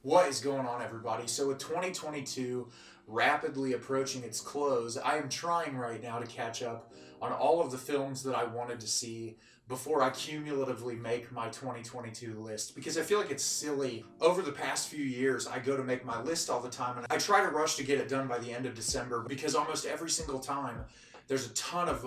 What is going on, everybody? So with 2022 rapidly approaching its close, I am trying right now to catch up on all of the films that I wanted to see before I cumulatively make my 2022 list, because I feel like it's silly. Over the past few years, I go to make my list all the time and I try to rush to get it done by the end of December, because almost every single time there's a ton of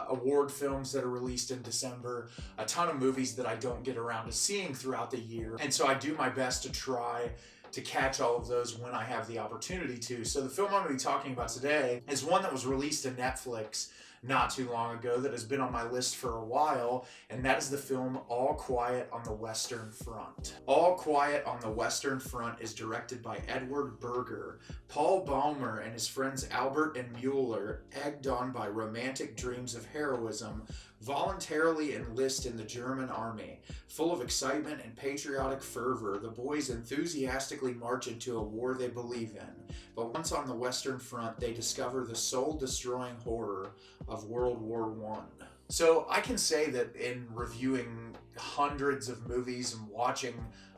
award films that are released in December, a ton of movies that I don't get around to seeing throughout the year. And so I do my best to try to catch all of those when I have the opportunity to. So the film I'm going to be talking about today is one that was released to Netflix not too long ago that has been on my list for a while, and that is the film All Quiet on the Western Front. All Quiet on the Western Front is directed by Edward Berger. Paul Bäumer and his friends Albert and Müller, egged on by romantic dreams of heroism, voluntarily enlist in the German army. Full of excitement and patriotic fervor, the boys enthusiastically march into a war they believe in. But once on the Western Front, they discover the soul-destroying horror of World War I. So I can say that in reviewing hundreds of movies and watching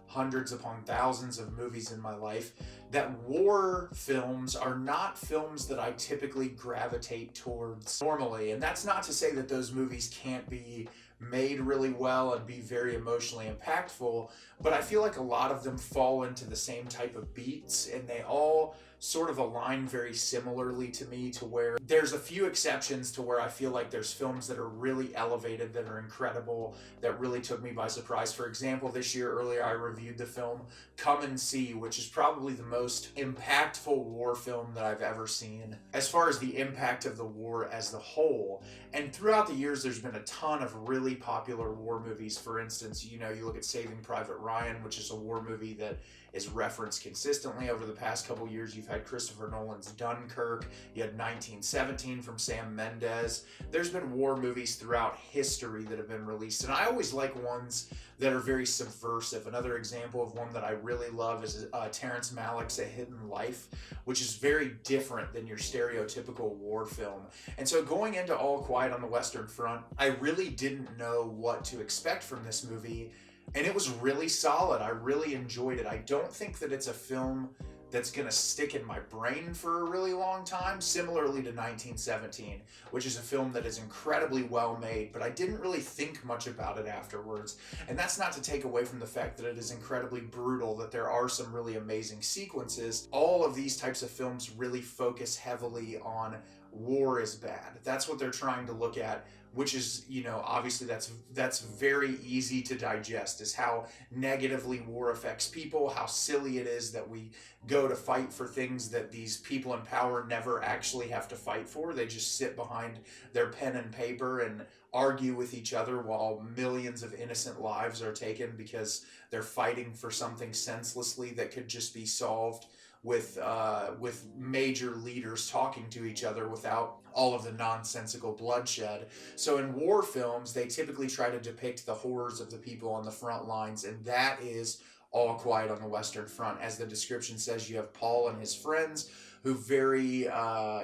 hundreds upon thousands of movies in my life, that war films are not films that I typically gravitate towards normally. And that's not to say that those movies can't be made really well and be very emotionally impactful, but I feel like a lot of them fall into the same type of beats, and they all sort of align very similarly to me, to where there's a few exceptions to where I feel like there's films that are really elevated, that are incredible, that really took me by surprise. For example, this year earlier I reviewed the film Come and See, which is probably the most impactful war film that I've ever seen as far as the impact of the war as the whole. And throughout the years there's been a ton of really popular war movies. For instance, you look at Saving Private Ryan, which is a war movie that is referenced consistently over the past couple years. You've had Christopher Nolan's Dunkirk, you had 1917 from Sam Mendes. There's been war movies throughout history that have been released, and I always like ones that are very subversive. Another example of one that I really love is Terrence Malick's A Hidden Life, which is very different than your stereotypical war film. And so going into All Quiet on the Western Front, I really didn't know what to expect from this movie, and it was really solid. I really enjoyed it. I don't think that it's a film that's going to stick in my brain for a really long time, similarly to 1917, which is a film that is incredibly well made, but I didn't really think much about it afterwards. And that's not to take away from the fact that it is incredibly brutal, that there are some really amazing sequences. All of these types of films really focus heavily on war is bad. That's what they're trying to look at, which is, obviously that's very easy to digest, is how negatively war affects people, how silly it is that we go to fight for things that these people in power never actually have to fight for. They just sit behind their pen and paper and argue with each other while millions of innocent lives are taken because they're fighting for something senselessly that could just be solved with major leaders talking to each other without all of the nonsensical bloodshed. So in war films, they typically try to depict the horrors of the people on the front lines, and that is All Quiet on the Western Front. As the description says, you have Paul and his friends who very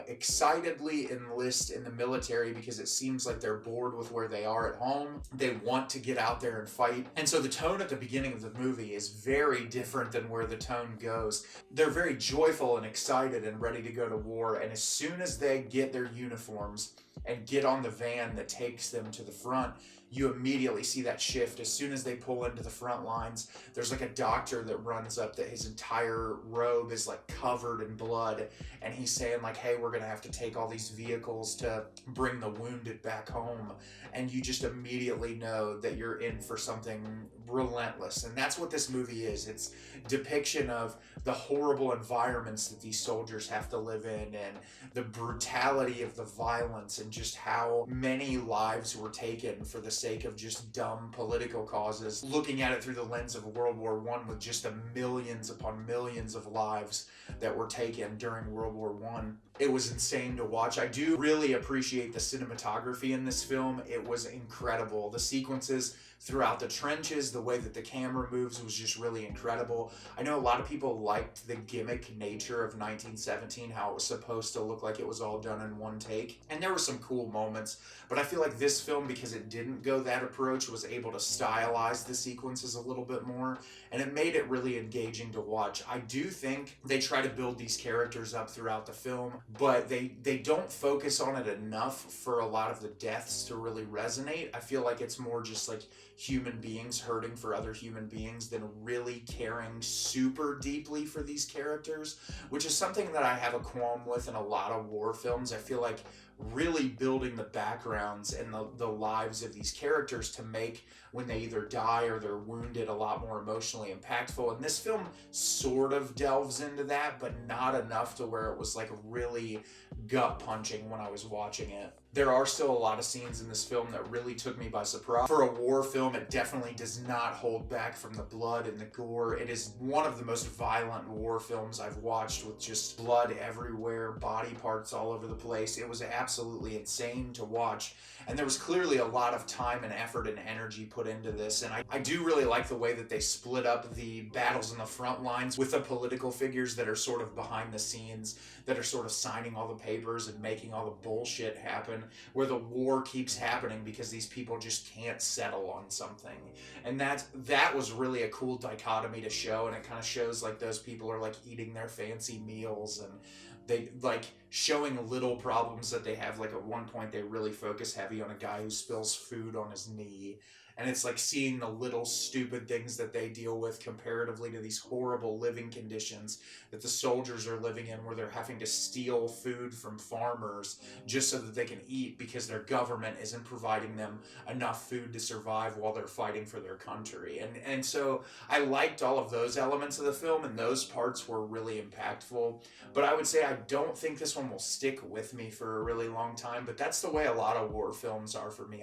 excitedly enlist in the military because it seems like they're bored with where they are at home. They want to get out there and fight. And so the tone at the beginning of the movie is very different than where the tone goes. They're very joyful and excited and ready to go to war. And as soon as they get their uniforms and get on the van that takes them to the front, you immediately see that shift. As soon as they pull into the front lines, there's like a doctor that runs up that his entire robe is like covered in blood, and he's saying like, hey, we're gonna have to take all these vehicles to bring the wounded back home. And you just immediately know that you're in for something relentless. And that's what this movie is. It's depiction of the horrible environments that these soldiers have to live in, and the brutality of the violence, and just how many lives were taken for the sake of just dumb political causes. Looking at it through the lens of World War I, with just the millions upon millions of lives that were taken during World War I. It was insane to watch. I do really appreciate the cinematography in this film. It was incredible. The sequences throughout the trenches, the way that the camera moves was just really incredible. I know a lot of people liked the gimmick nature of 1917, how it was supposed to look like it was all done in one take. And there were some cool moments, but I feel like this film, because it didn't go that approach, was able to stylize the sequences a little bit more, and it made it really engaging to watch. I do think they try to build these characters up throughout the film, but they don't focus on it enough for a lot of the deaths to really resonate. I feel like it's more just like human beings hurting for other human beings than really caring super deeply for these characters, which is something that I have a qualm with in a lot of war films. I feel like really building the backgrounds and the lives of these characters to make when they either die or they're wounded a lot more emotionally impactful. And this film sort of delves into that, but not enough to where it was like really gut punching when I was watching it. There are still a lot of scenes in this film that really took me by surprise. For a war film, it definitely does not hold back from the blood and the gore. It is one of the most violent war films I've watched, with just blood everywhere, body parts all over the place. It was absolutely insane to watch. And there was clearly a lot of time and effort and energy put into this. And I do really like the way that they split up the battles in the front lines with the political figures that are sort of behind the scenes, that are sort of signing all the papers and making all the bullshit happen, where the war keeps happening because these people just can't settle on something. And that was really a cool dichotomy to show, and it kind of shows like those people are like eating their fancy meals, and they like showing little problems that they have. Like at one point they really focus heavy on a guy who spills food on his knee, and it's like seeing the little stupid things that they deal with comparatively to these horrible living conditions that the soldiers are living in, where they're having to steal food from farmers just so that they can eat because their government isn't providing them enough food to survive while they're fighting for their country. And so I liked all of those elements of the film, and those parts were really impactful. But I would say I don't think this one will stick with me for a really long time, but that's the way a lot of war films are for me.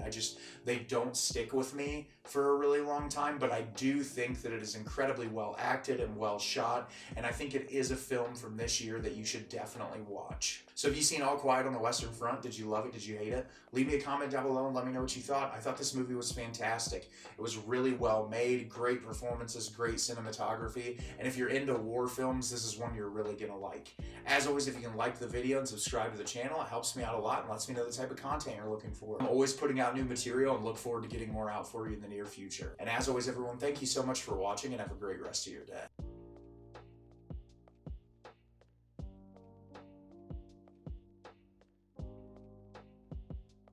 They don't stick with me for a really long time, but I do think that it is incredibly well acted and well shot, and I think it is a film from this year that you should definitely watch. So have you seen All Quiet on the Western Front? Did you love it? Did you hate it? Leave me a comment down below and let me know what you thought. I thought this movie was fantastic. It was really well made, great performances, great cinematography, and if you're into war films, this is one you're really gonna like. As always, if you can like the video and subscribe to the channel, it helps me out a lot and lets me know the type of content you're looking for. I'm always putting out new material and look forward to getting more out for you in the near future. And as always, everyone, thank you so much for watching, and have a great rest of your day.